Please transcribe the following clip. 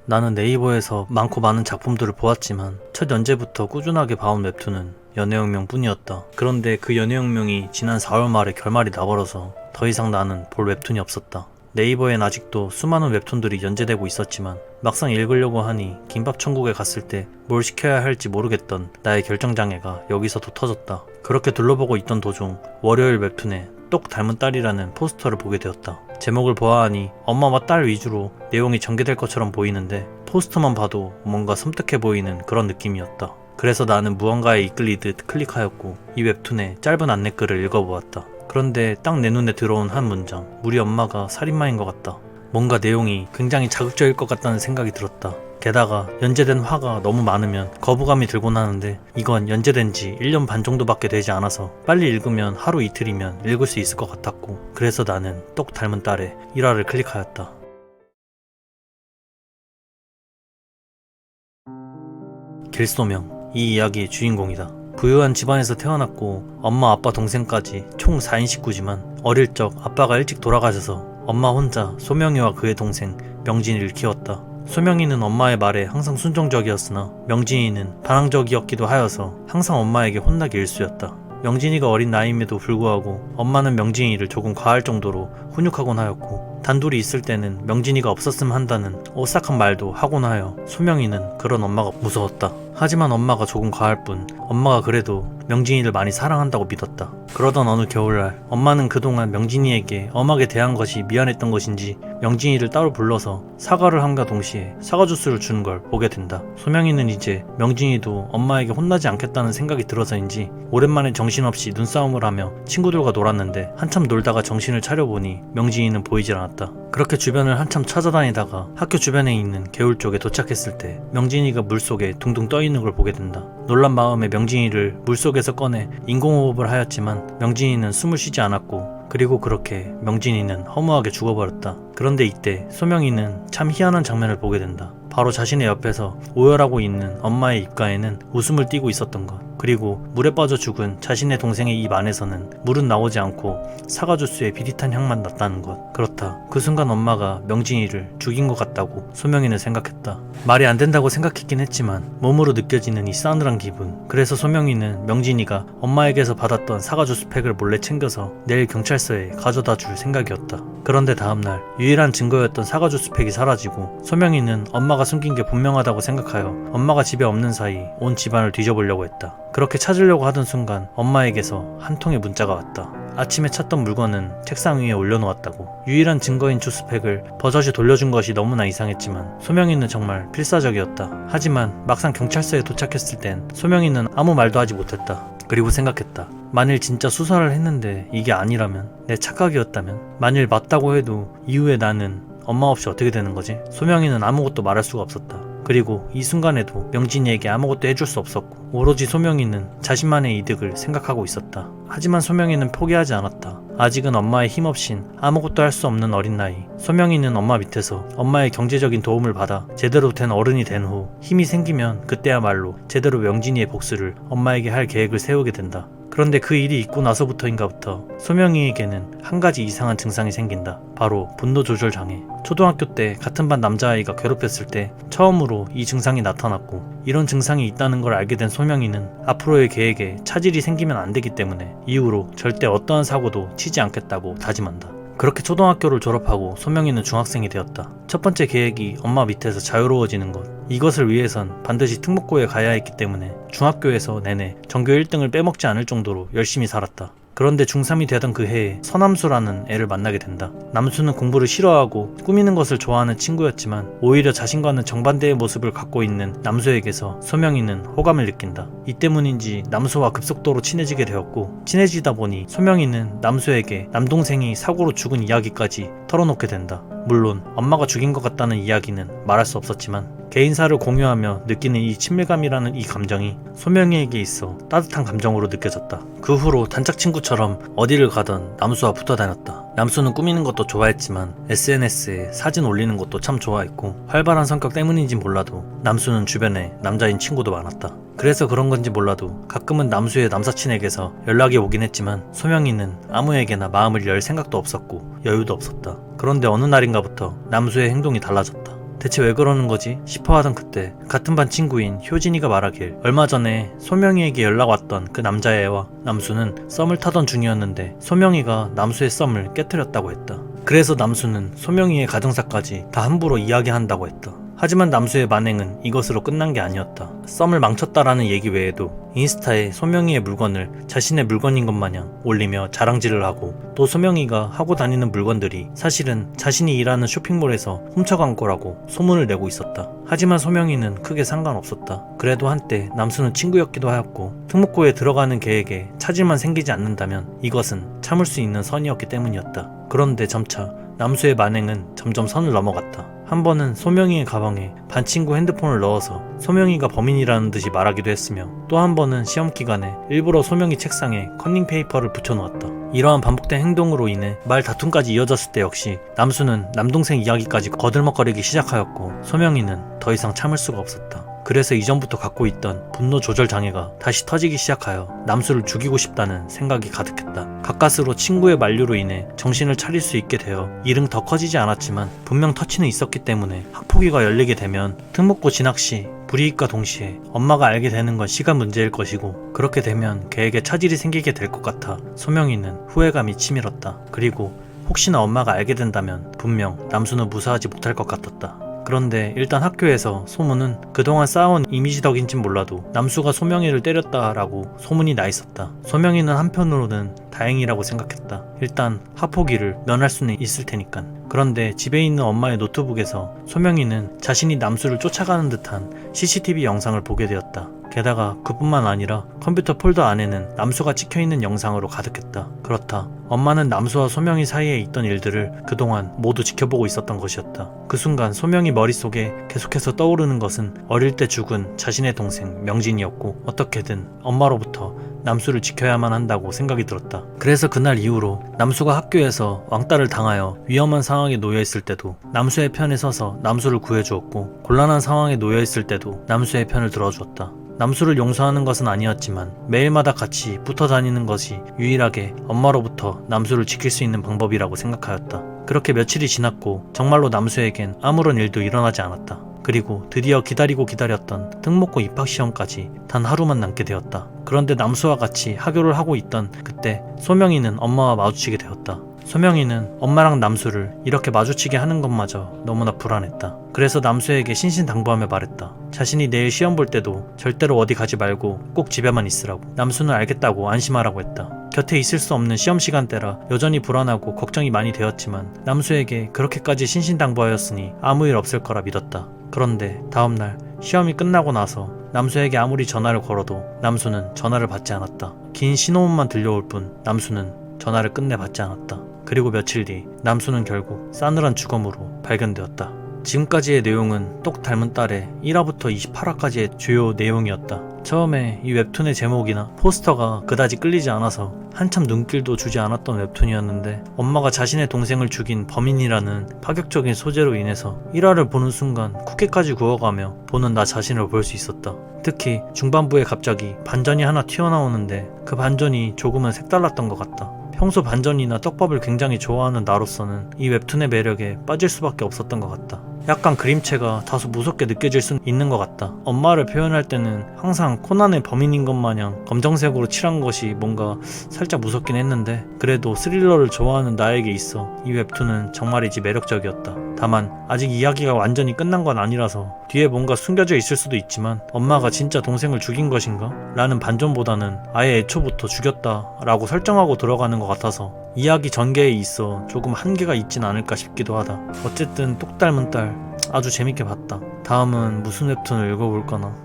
나는 네이버에서 많고 많은 작품들을 보았지만 첫 연재부터 꾸준하게 봐온 웹툰은 연애혁명 뿐이었다. 그런데 그 연애혁명이 지난 4월 말에 결말이 나버려서 더 이상 나는 볼 웹툰이 없었다. 네이버엔 아직도 수많은 웹툰들이 연재되고 있었지만 막상 읽으려고 하니 김밥천국에 갔을 때 뭘 시켜야 할지 모르겠던 나의 결정장애가 여기서도 터졌다. 그렇게 둘러보고 있던 도중 월요일 웹툰에 똑 닮은 딸이라는 포스터를 보게 되었다. 제목을 보아하니 엄마와 딸 위주로 내용이 전개될 것처럼 보이는데 포스터만 봐도 뭔가 섬뜩해 보이는 그런 느낌이었다. 그래서 나는 무언가에 이끌리듯 클릭하였고 이 웹툰의 짧은 안내글을 읽어보았다. 그런데 딱 내 눈에 들어온 한 문장, 우리 엄마가 살인마인 것 같다. 뭔가 내용이 굉장히 자극적일 것 같다는 생각이 들었다. 게다가 연재된 화가 너무 많으면 거부감이 들곤 하는데 이건 연재된 지 1년 반 정도밖에 되지 않아서 빨리 읽으면 하루 이틀이면 읽을 수 있을 것 같았고 그래서 나는 똑 닮은 딸의 1화를 클릭하였다. 길소명, 이 이야기의 주인공이다. 부유한 집안에서 태어났고 엄마, 아빠, 동생까지 총 4인 식구지만 어릴 적 아빠가 일찍 돌아가셔서 엄마 혼자 소명이와 그의 동생 명진이를 키웠다. 소명이는 엄마의 말에 항상 순종적이었으나 명진이는 반항적이었기도 하여서 항상 엄마에게 혼나기 일쑤였다. 명진이가 어린 나이임에도 불구하고 엄마는 명진이를 조금 과할 정도로 훈육하곤 하였고 단둘이 있을 때는 명진이가 없었으면 한다는 오싹한 말도 하곤 하여 소명이는 그런 엄마가 무서웠다. 하지만 엄마가 조금 과할 뿐 엄마가 그래도 명진이를 많이 사랑한다고 믿었다. 그러던 어느 겨울날 엄마는 그동안 명진이에게 엄하게 대한 것이 미안했던 것인지 명진이를 따로 불러서 사과를 함과 동시에 사과 주스를 주는 걸 보게 된다. 소명이는 이제 명진이도 엄마에게 혼나지 않겠다는 생각이 들어서인지 오랜만에 정신없이 눈싸움을 하며 친구들과 놀았는데 한참 놀다가 정신을 차려보니 명진이는 보이질 않았다. 그렇게 주변을 한참 찾아다니다가 학교 주변에 있는 개울 쪽에 도착했을 때 명진이가 물속에 둥둥 떠있는 걸 보게 된다. 놀란 마음에 명진이를 물속에서 꺼내 인공호흡을 하였지만 명진이는 숨을 쉬지 않았고 그리고 그렇게 명진이는 허무하게 죽어버렸다. 그런데 이때 소명이는 참 희한한 장면을 보게 된다. 바로 자신의 옆에서 오열하고 있는 엄마의 입가에는 웃음을 띠고 있었던 것. 그리고 물에 빠져 죽은 자신의 동생의 입 안에서는 물은 나오지 않고 사과 주스의 비릿한 향만 났다는 것. 그렇다. 그 순간 엄마가 명진이를 죽인 것 같다고 소명이는 생각했다. 말이 안 된다고 생각했긴 했지만 몸으로 느껴지는 이 싸늘한 기분. 그래서 소명이는 명진이가 엄마에게서 받았던 사과 주스 팩을 몰래 챙겨서 내일 경찰서에 가져다 줄 생각이었다. 그런데 다음날 유일한 증거였던 사과 주스 팩이 사라지고 소명이는 엄마가 숨긴 게 분명하다고 생각하여 엄마가 집에 없는 사이 온 집안을 뒤져보려고 했다. 그렇게 찾으려고 하던 순간 엄마에게서 한 통의 문자가 왔다. 아침에 찾던 물건은 책상 위에 올려놓았다고. 유일한 증거인 주스팩을 버젓이 돌려준 것이 너무나 이상했지만 소명이는 정말 필사적이었다. 하지만 막상 경찰서에 도착했을 땐 소명이는 아무 말도 하지 못했다. 그리고 생각했다. 만일 진짜 수사를 했는데 이게 아니라면, 내 착각이었다면, 만일 맞다고 해도 이후에 나는 엄마 없이 어떻게 되는 거지? 소명이는 아무것도 말할 수가 없었다. 그리고 이 순간에도 명진이에게 아무것도 해줄 수 없었고 오로지 소명이는 자신만의 이득을 생각하고 있었다. 하지만 소명이는 포기하지 않았다. 아직은 엄마의 힘 없인 아무것도 할 수 없는 어린 나이. 소명이는 엄마 밑에서 엄마의 경제적인 도움을 받아 제대로 된 어른이 된 후 힘이 생기면 그때야말로 제대로 명진이의 복수를 엄마에게 할 계획을 세우게 된다. 그런데 그 일이 있고 나서부터인가부터 소명이에게는 한 가지 이상한 증상이 생긴다. 바로 분노 조절 장애. 초등학교 때 같은 반 남자아이가 괴롭혔을 때 처음으로 이 증상이 나타났고 이런 증상이 있다는 걸 알게 된 소명이는 앞으로의 계획에 차질이 생기면 안 되기 때문에 이후로 절대 어떠한 사고도 치지 않겠다고 다짐한다. 그렇게 초등학교를 졸업하고 소명이는 중학생이 되었다. 첫 번째 계획이 엄마 밑에서 자유로워지는 것. 이것을 위해선 반드시 특목고에 가야 했기 때문에 중학교에서 내내 전교 1등을 빼먹지 않을 정도로 열심히 살았다. 그런데 중3이 되던 그 해에 서남수라는 애를 만나게 된다. 남수는 공부를 싫어하고 꾸미는 것을 좋아하는 친구였지만 오히려 자신과는 정반대의 모습을 갖고 있는 남수에게서 소명이는 호감을 느낀다. 이 때문인지 남수와 급속도로 친해지게 되었고 친해지다 보니 소명이는 남수에게 남동생이 사고로 죽은 이야기까지 털어놓게 된다. 물론 엄마가 죽인 것 같다는 이야기는 말할 수 없었지만 개인사를 공유하며 느끼는 이 친밀감이라는 이 감정이 소명이에게 있어 따뜻한 감정으로 느껴졌다. 그 후로 단짝 친구처럼 어디를 가던 남수와 붙어 다녔다. 남수는 꾸미는 것도 좋아했지만 SNS에 사진 올리는 것도 참 좋아했고 활발한 성격 때문인지 몰라도 남수는 주변에 남자인 친구도 많았다. 그래서 그런 건지 몰라도 가끔은 남수의 남사친에게서 연락이 오긴 했지만 소명이는 아무에게나 마음을 열 생각도 없었고 여유도 없었다. 그런데 어느 날인가부터 남수의 행동이 달라졌다. 대체 왜 그러는 거지 싶어하던 그때 같은 반 친구인 효진이가 말하길 얼마 전에 소명이에게 연락 왔던 그 남자애와 남수는 썸을 타던 중이었는데 소명이가 남수의 썸을 깨뜨렸다고 했다. 그래서 남수는 소명이의 가정사까지 다 함부로 이야기한다고 했다. 하지만 남수의 만행은 이것으로 끝난 게 아니었다. 썸을 망쳤다라는 얘기 외에도 인스타에 소명이의 물건을 자신의 물건인 것 마냥 올리며 자랑질을 하고 또 소명이가 하고 다니는 물건들이 사실은 자신이 일하는 쇼핑몰에서 훔쳐간 거라고 소문을 내고 있었다. 하지만 소명이는 크게 상관없었다. 그래도 한때 남수는 친구였기도 하였고 특목고에 들어가는 계획에 차질만 생기지 않는다면 이것은 참을 수 있는 선이었기 때문이었다. 그런데 점차 남수의 만행은 점점 선을 넘어갔다. 한 번은 소명이의 가방에 반 친구 핸드폰을 넣어서 소명이가 범인이라는 듯이 말하기도 했으며 또 한 번은 시험 기간에 일부러 소명이 책상에 커닝 페이퍼를 붙여놓았다. 이러한 반복된 행동으로 인해 말 다툼까지 이어졌을 때 역시 남수는 남동생 이야기까지 거들먹거리기 시작하였고 소명이는 더 이상 참을 수가 없었다. 그래서 이전부터 갖고 있던 분노 조절 장애가 다시 터지기 시작하여 남수를 죽이고 싶다는 생각이 가득했다. 가까스로 친구의 만류로 인해 정신을 차릴 수 있게 되어 일은 더 커지지 않았지만 분명 터치는 있었기 때문에 학폭위가 열리게 되면 특목고 진학 시 불이익과 동시에 엄마가 알게 되는 건 시간 문제일 것이고 그렇게 되면 계획에 차질이 생기게 될 것 같아 소명이는 후회감이 치밀었다. 그리고 혹시나 엄마가 알게 된다면 분명 남수는 무사하지 못할 것 같았다. 그런데 일단 학교에서 소문은 그동안 쌓아온 이미지 덕인진 몰라도 남수가 소명이를 때렸다라고 소문이 나 있었다. 소명이는 한편으로는 다행이라고 생각했다. 일단 학폭위를 면할 수는 있을 테니깐. 그런데 집에 있는 엄마의 노트북에서 소명이는 자신이 남수를 쫓아가는 듯한 CCTV 영상을 보게 되었다. 게다가 그뿐만 아니라 컴퓨터 폴더 안에는 남수가 찍혀있는 영상으로 가득했다. 그렇다. 엄마는 남수와 소명이 사이에 있던 일들을 그동안 모두 지켜보고 있었던 것이었다. 그 순간 소명이 머릿속에 계속해서 떠오르는 것은 어릴 때 죽은 자신의 동생 명진이었고 어떻게든 엄마로부터 남수를 지켜야만 한다고 생각이 들었다. 그래서 그날 이후로 남수가 학교에서 왕따를 당하여 위험한 상황에 놓여있을 때도 남수의 편에 서서 남수를 구해주었고 곤란한 상황에 놓여있을 때도 남수의 편을 들어주었다. 남수를 용서하는 것은 아니었지만 매일마다 같이 붙어 다니는 것이 유일하게 엄마로부터 남수를 지킬 수 있는 방법이라고 생각하였다. 그렇게 며칠이 지났고 정말로 남수에겐 아무런 일도 일어나지 않았다. 그리고 드디어 기다리고 기다렸던 특목고 입학시험까지 단 하루만 남게 되었다. 그런데 남수와 같이 하교를 하고 있던 그때 소명이는 엄마와 마주치게 되었다. 소명이는 엄마랑 남수를 이렇게 마주치게 하는 것마저 너무나 불안했다. 그래서 남수에게 신신당부하며 말했다. 자신이 내일 시험 볼 때도 절대로 어디 가지 말고 꼭 집에만 있으라고. 남수는 알겠다고 안심하라고 했다. 곁에 있을 수 없는 시험 시간대라 여전히 불안하고 걱정이 많이 되었지만 남수에게 그렇게까지 신신당부하였으니 아무 일 없을 거라 믿었다. 그런데 다음날 시험이 끝나고 나서 남수에게 아무리 전화를 걸어도 남수는 전화를 받지 않았다. 긴 신호음만 들려올 뿐 남수는 전화를 끝내 받지 않았다. 그리고 며칠 뒤 남수는 결국 싸늘한 주검으로 발견되었다. 지금까지의 내용은 똑 닮은 딸의 1화부터 28화까지의 주요 내용이었다. 처음에 이 웹툰의 제목이나 포스터가 그다지 끌리지 않아서 한참 눈길도 주지 않았던 웹툰이었는데 엄마가 자신의 동생을 죽인 범인이라는 파격적인 소재로 인해서 1화를 보는 순간 쿠키까지 구워가며 보는 나 자신을 볼 수 있었다. 특히 중반부에 갑자기 반전이 하나 튀어나오는데 그 반전이 조금은 색달랐던 것 같다. 평소 반전이나 떡밥을 굉장히 좋아하는 나로서는 이 웹툰의 매력에 빠질 수밖에 없었던 것 같다. 약간 그림체가 다소 무섭게 느껴질 수 있는 것 같다. 엄마를 표현할 때는 항상 코난의 범인인 것 마냥 검정색으로 칠한 것이 뭔가 살짝 무섭긴 했는데 그래도 스릴러를 좋아하는 나에게 있어 이 웹툰은 정말이지 매력적이었다. 다만 아직 이야기가 완전히 끝난 건 아니라서 뒤에 뭔가 숨겨져 있을 수도 있지만 엄마가 진짜 동생을 죽인 것인가? 라는 반전보다는 아예 애초부터 죽였다 라고 설정하고 들어가는 것 같아서 이야기 전개에 있어 조금 한계가 있진 않을까 싶기도 하다. 어쨌든 똑 닮은 딸 아주 재밌게 봤다. 다음은 무슨 웹툰을 읽어볼까나.